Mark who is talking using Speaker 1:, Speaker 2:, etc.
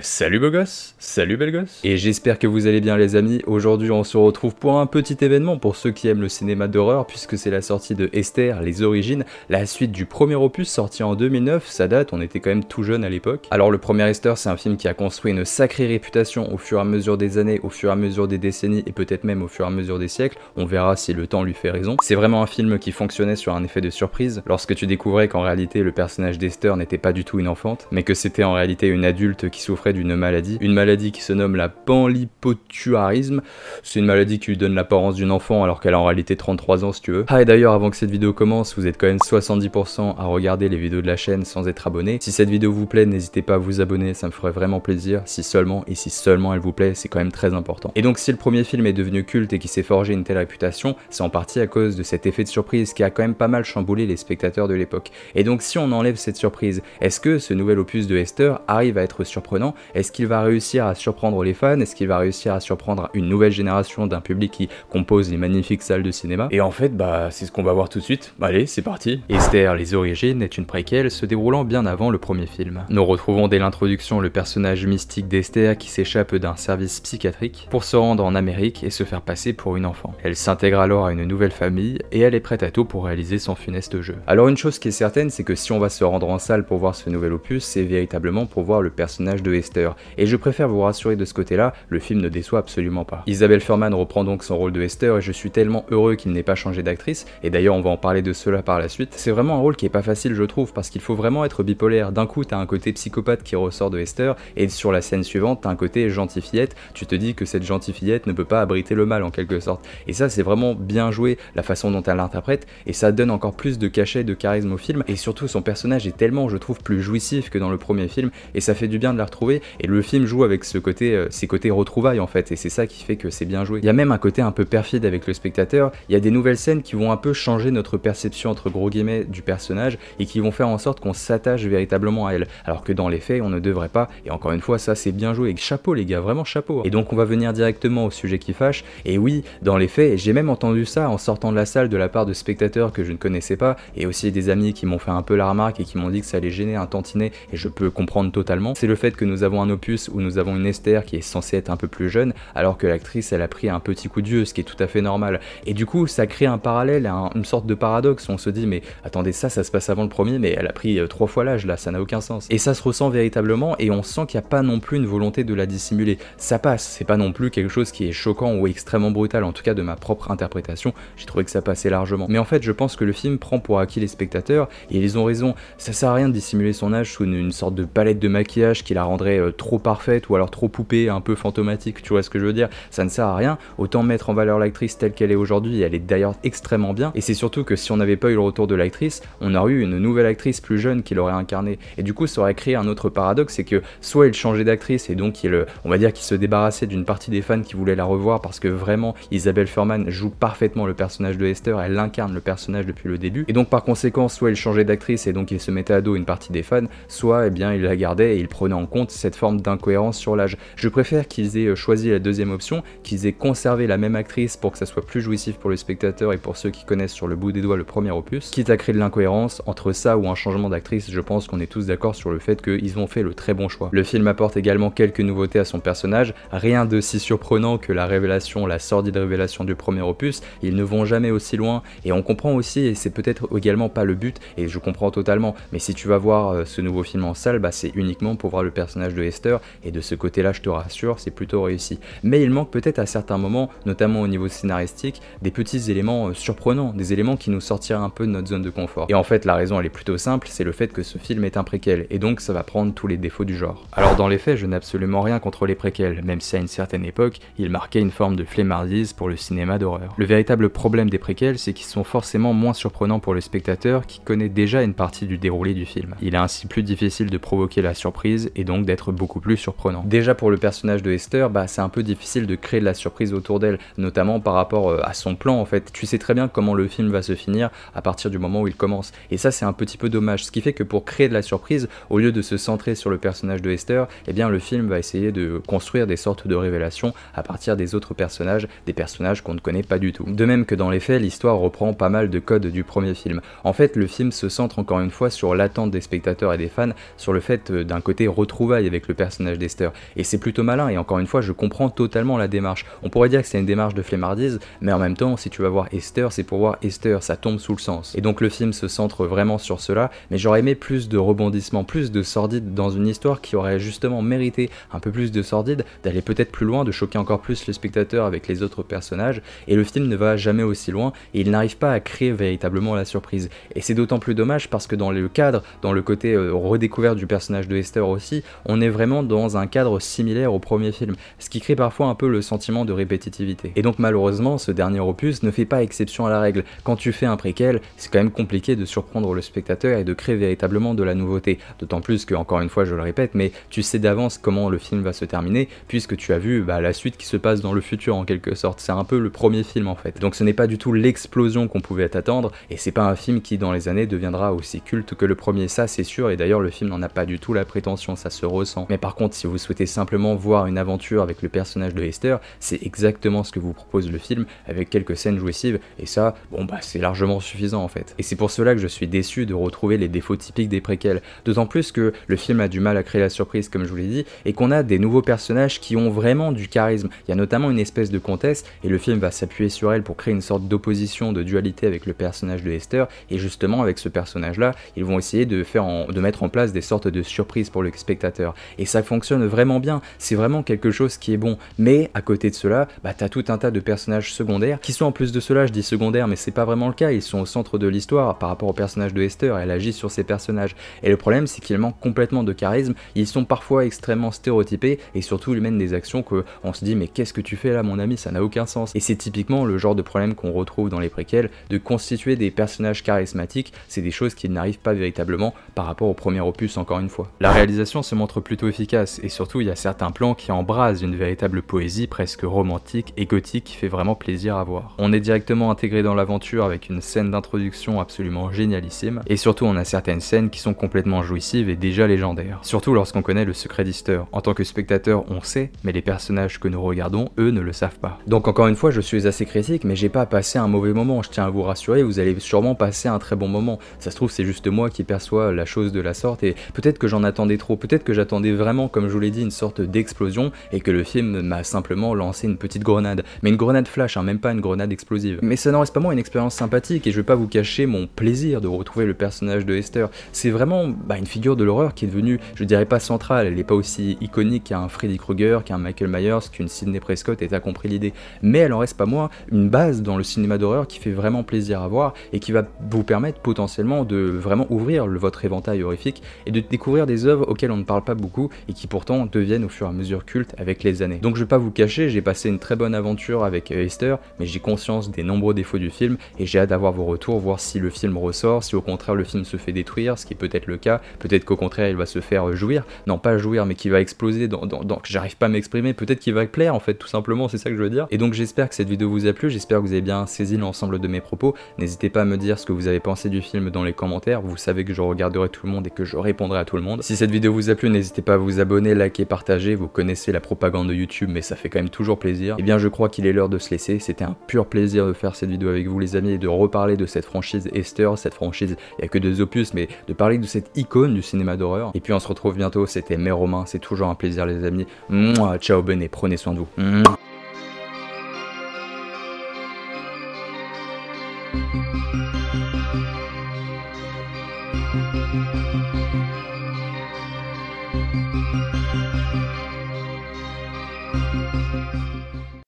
Speaker 1: Salut beau gosse, salut belle gosse, et j'espère que vous allez bien les amis. Aujourd'hui on se retrouve pour un petit événement pour ceux qui aiment le cinéma d'horreur, puisque c'est la sortie de Esther, les origines, la suite du premier opus sorti en 2009, ça date, on était quand même tout jeune à l'époque. Alors le premier Esther, c'est un film qui a construit une sacrée réputation au fur et à mesure des années, au fur et à mesure des décennies, et peut-être même au fur et à mesure des siècles, on verra si le temps lui fait raison. C'est vraiment un film qui fonctionnait sur un effet de surprise, lorsque tu découvrais qu'en réalité le personnage d'Esther n'était pas du tout une enfante, mais que c'était en réalité une adulte qui souffrait d'une maladie qui se nomme la panlipothuarisme. C'est une maladie qui lui donne l'apparence d'une enfant alors qu'elle a en réalité 33 ans si tu veux. Ah, et d'ailleurs avant que cette vidéo commence, vous êtes quand même 70% à regarder les vidéos de la chaîne sans être abonné. Si cette vidéo vous plaît, n'hésitez pas à vous abonner, ça me ferait vraiment plaisir, si seulement elle vous plaît, c'est quand même très important. Et donc si le premier film est devenu culte et qui s'est forgé une telle réputation, c'est en partie à cause de cet effet de surprise qui a quand même pas mal chamboulé les spectateurs de l'époque. Et donc si on enlève cette surprise, est-ce que ce nouvel opus de Esther arrive à être surprenant? Est-ce qu'il va réussir à surprendre les fans? Est-ce qu'il va réussir à surprendre une nouvelle génération d'un public qui compose les magnifiques salles de cinéma? Et en fait, c'est ce qu'on va voir tout de suite. Allez, c'est parti. Esther, les origines est une préquelle se déroulant bien avant le premier film. Nous retrouvons dès l'introduction le personnage mystique d'Esther qui s'échappe d'un service psychiatrique pour se rendre en Amérique et se faire passer pour une enfant. Elle s'intègre alors à une nouvelle famille et elle est prête à tout pour réaliser son funeste jeu. Alors une chose qui est certaine, c'est que si on va se rendre en salle pour voir ce nouvel opus, c'est véritablement pour voir le personnage de Esther. Et je préfère vous rassurer de ce côté-là, le film ne déçoit absolument pas. Isabelle Fuhrman reprend donc son rôle de Esther et je suis tellement heureux qu'il n'ait pas changé d'actrice, et d'ailleurs on va en parler de cela par la suite. C'est vraiment un rôle qui est pas facile je trouve, parce qu'il faut vraiment être bipolaire. D'un coup t'as un côté psychopathe qui ressort de Esther, et sur la scène suivante t'as un côté gentille fillette, tu te dis que cette gentille fillette ne peut pas abriter le mal en quelque sorte. Et ça c'est vraiment bien joué, la façon dont elle l'interprète, et ça donne encore plus de cachet, de charisme au film, et surtout son personnage est tellement je trouve plus jouissif que dans le premier film, et ça fait du bien de la retrouver, et le film joue avec ce côté, ces côtés retrouvailles en fait, et c'est ça qui fait que c'est bien joué. Il y a même un côté un peu perfide avec le spectateur, il y a des nouvelles scènes qui vont un peu changer notre perception entre gros guillemets du personnage, et qui vont faire en sorte qu'on s'attache véritablement à elle, alors que dans les faits on ne devrait pas, et encore une fois ça c'est bien joué, et chapeau les gars, vraiment chapeau. Et donc on va venir directement au sujet qui fâche, et oui, dans les faits, j'ai même entendu ça en sortant de la salle de la part de spectateurs que je ne connaissais pas, et aussi des amis qui m'ont fait un peu la remarque et qui m'ont dit que ça allait gêner un tantinet, et je peux comprendre totalement, c'est le fait que nous avons un opus où nous avons une Esther qui est censée être un peu plus jeune, alors que l'actrice elle a pris un petit coup de vieux, ce qui est tout à fait normal. Et du coup ça crée un parallèle, une sorte de paradoxe, on se dit mais attendez ça se passe avant le premier, mais elle a pris 3 fois l'âge là, ça n'a aucun sens. Et ça se ressent véritablement, et on sent qu'il n'y a pas non plus une volonté de la dissimuler. Ça passe, c'est pas non plus quelque chose qui est choquant ou extrêmement brutal, en tout cas de ma propre interprétation, j'ai trouvé que ça passait largement. Mais en fait je pense que le film prend pour acquis les spectateurs, et ils ont raison, ça sert à rien de dissimuler son âge sous une sorte de palette de maquillage qui la rendrait trop parfaite, ou alors trop poupée, un peu fantomatique, tu vois ce que je veux dire, ça ne sert à rien, autant mettre en valeur l'actrice telle qu'elle est aujourd'hui, et elle est d'ailleurs extrêmement bien, et c'est surtout que si on n'avait pas eu le retour de l'actrice, on aurait eu une nouvelle actrice plus jeune qui l'aurait incarnée, et du coup ça aurait créé un autre paradoxe, c'est que soit il changeait d'actrice, et donc on va dire qu'il se débarrassait d'une partie des fans qui voulaient la revoir, parce que vraiment Isabelle Fuhrman joue parfaitement le personnage de Esther, elle incarne le personnage depuis le début, et donc par conséquent soit il changeait d'actrice et donc il se mettait à dos une partie des fans, soit il la gardait et il prenait en compte cette forme d'incohérence sur l'âge. Je préfère qu'ils aient choisi la deuxième option, qu'ils aient conservé la même actrice pour que ça soit plus jouissif pour le spectateur et pour ceux qui connaissent sur le bout des doigts le premier opus, quitte à créer de l'incohérence entre ça ou un changement d'actrice. Je pense qu'on est tous d'accord sur le fait qu'ils ont fait le très bon choix. Le film apporte également quelques nouveautés à son personnage, rien de si surprenant que la sordide révélation du premier opus, ils ne vont jamais aussi loin, et on comprend aussi, et c'est peut-être également pas le but, et je comprends totalement, mais si tu vas voir ce nouveau film en salle, c'est uniquement pour voir le personnage de Esther, et de ce côté-là, je te rassure, c'est plutôt réussi. Mais il manque peut-être à certains moments, notamment au niveau scénaristique, des petits éléments surprenants, des éléments qui nous sortiraient un peu de notre zone de confort. Et en fait, la raison elle est plutôt simple, c'est le fait que ce film est un préquel, et donc ça va prendre tous les défauts du genre. Alors dans les faits, je n'ai absolument rien contre les préquels, même si à une certaine époque, ils marquaient une forme de flemmardise pour le cinéma d'horreur. Le véritable problème des préquels, c'est qu'ils sont forcément moins surprenants pour le spectateur qui connaît déjà une partie du déroulé du film. Il est ainsi plus difficile de provoquer la surprise et donc d'être beaucoup plus surprenant. Déjà pour le personnage de Esther, c'est un peu difficile de créer de la surprise autour d'elle, notamment par rapport à son plan en fait. Tu sais très bien comment le film va se finir à partir du moment où il commence. Et ça c'est un petit peu dommage, ce qui fait que pour créer de la surprise, au lieu de se centrer sur le personnage de Esther, eh bien le film va essayer de construire des sortes de révélations à partir des autres personnages, des personnages qu'on ne connaît pas du tout. De même que dans les faits, l'histoire reprend pas mal de codes du premier film. En fait, le film se centre encore une fois sur l'attente des spectateurs et des fans, sur le fait d'un côté retrouvailles avec le personnage d'Esther. Et c'est plutôt malin, et encore une fois, je comprends totalement la démarche. On pourrait dire que c'est une démarche de flemmardise, mais en même temps, si tu vas voir Esther, c'est pour voir Esther, ça tombe sous le sens. Et donc le film se centre vraiment sur cela, mais j'aurais aimé plus de rebondissements, plus de sordide dans une histoire qui aurait justement mérité un peu plus de sordide, d'aller peut-être plus loin, de choquer encore plus le spectateur avec les autres personnages, et le film ne va jamais aussi loin, et il n'arrive pas à créer véritablement la surprise. Et c'est d'autant plus dommage parce que dans le cadre, dans le côté redécouvert du personnage de Esther aussi, on est vraiment dans un cadre similaire au premier film, ce qui crée parfois un peu le sentiment de répétitivité. Et donc malheureusement, ce dernier opus ne fait pas exception à la règle. Quand tu fais un préquel, c'est quand même compliqué de surprendre le spectateur et de créer véritablement de la nouveauté. D'autant plus que, encore une fois, je le répète, mais tu sais d'avance comment le film va se terminer, puisque tu as vu la suite qui se passe dans le futur en quelque sorte. C'est un peu le premier film en fait. Donc ce n'est pas du tout l'explosion qu'on pouvait attendre, et c'est pas un film qui dans les années deviendra aussi culte que le premier, ça c'est sûr, et d'ailleurs le film n'en a pas du tout la prétention, ça se ressent. Mais par contre, si vous souhaitez simplement voir une aventure avec le personnage de Esther, c'est exactement ce que vous propose le film, avec quelques scènes jouissives, et ça, bon c'est largement suffisant en fait. Et c'est pour cela que je suis déçu de retrouver les défauts typiques des préquels, d'autant plus que le film a du mal à créer la surprise comme je vous l'ai dit, et qu'on a des nouveaux personnages qui ont vraiment du charisme. Il y a notamment une espèce de comtesse, et le film va s'appuyer sur elle pour créer une sorte d'opposition, de dualité avec le personnage de Esther, et justement avec ce personnage là, ils vont essayer de mettre en place des sortes de surprises pour le spectateur, et ça fonctionne vraiment bien, c'est vraiment quelque chose qui est bon. Mais à côté de cela, t'as tout un tas de personnages secondaires, qui sont en plus de cela, je dis secondaires, mais c'est pas vraiment le cas, ils sont au centre de l'histoire par rapport au personnage de Esther, elle agit sur ses personnages, et le problème c'est qu'ils manquent complètement de charisme, ils sont parfois extrêmement stéréotypés, et surtout ils mènent des actions que on se dit mais qu'est-ce que tu fais là mon ami, ça n'a aucun sens. Et c'est typiquement le genre de problème qu'on retrouve dans les préquels, de constituer des personnages charismatiques, c'est des choses qui n'arrivent pas véritablement par rapport au premier opus encore une fois. La réalisation se montre plutôt efficace, et surtout il y a certains plans qui embrasent une véritable poésie presque romantique et gothique qui fait vraiment plaisir à voir. On est directement intégré dans l'aventure avec une scène d'introduction absolument génialissime, et surtout on a certaines scènes qui sont complètement jouissives et déjà légendaires. Surtout lorsqu'on connaît le secret d'Esther. En tant que spectateur on sait, mais les personnages que nous regardons, eux, ne le savent pas. Donc encore une fois, je suis assez critique, mais j'ai pas passé un mauvais moment, je tiens à vous rassurer, vous allez sûrement passer un très bon moment. Ça se trouve c'est juste moi qui perçois la chose de la sorte, et peut-être que j'en attendais trop, peut-être que j'attendais vraiment, comme je vous l'ai dit, une sorte d'explosion, et que le film m'a simplement lancé une petite grenade. Mais une grenade flash, même pas une grenade explosive. Mais ça n'en reste pas moins une expérience sympathique, et je vais pas vous cacher mon plaisir de retrouver le personnage de Esther. C'est vraiment une figure de l'horreur qui est devenue, je dirais pas centrale, elle est pas aussi iconique qu'un Freddy Krueger, qu'un Michael Myers, qu'une Sidney Prescott, et t'as compris l'idée. Mais elle en reste pas moins une base dans le cinéma d'horreur qui fait vraiment plaisir à voir, et qui va vous permettre potentiellement de vraiment ouvrir votre éventail horrifique, et de découvrir des œuvres auxquelles on ne parle pas beaucoup, et qui pourtant deviennent au fur et à mesure cultes avec les années. Donc je vais pas vous cacher, j'ai passé une très bonne aventure avec Esther, mais j'ai conscience des nombreux défauts du film, et j'ai hâte d'avoir vos retours, voir si le film ressort, si au contraire le film se fait détruire, ce qui est peut-être le cas, peut-être qu'au contraire il va se faire jouir, non pas jouir, mais qu'il va exploser j'arrive pas à m'exprimer, peut-être qu'il va plaire en fait, tout simplement, c'est ça que je veux dire. Et donc j'espère que cette vidéo vous a plu, j'espère que vous avez bien saisi l'ensemble de mes propos. N'hésitez pas à me dire ce que vous avez pensé du film dans les commentaires, vous savez que je regarderai tout le monde et que je répondrai à tout le monde. Si cette vidéo vous a plu, n'hésitez pas à vous abonner, liker, partager, vous connaissez la propagande de YouTube, mais ça fait quand même toujours plaisir. Et bien je crois qu'il est l'heure de se laisser, c'était un pur plaisir de faire cette vidéo avec vous les amis, et de reparler de cette franchise Esther, cette franchise, il n'y a que 2 opus, mais de parler de cette icône du cinéma d'horreur. Et puis on se retrouve bientôt, c'était Mère Romain, c'est toujours un plaisir les amis. Mouah, ciao, bonne et prenez soin de vous. Mouah.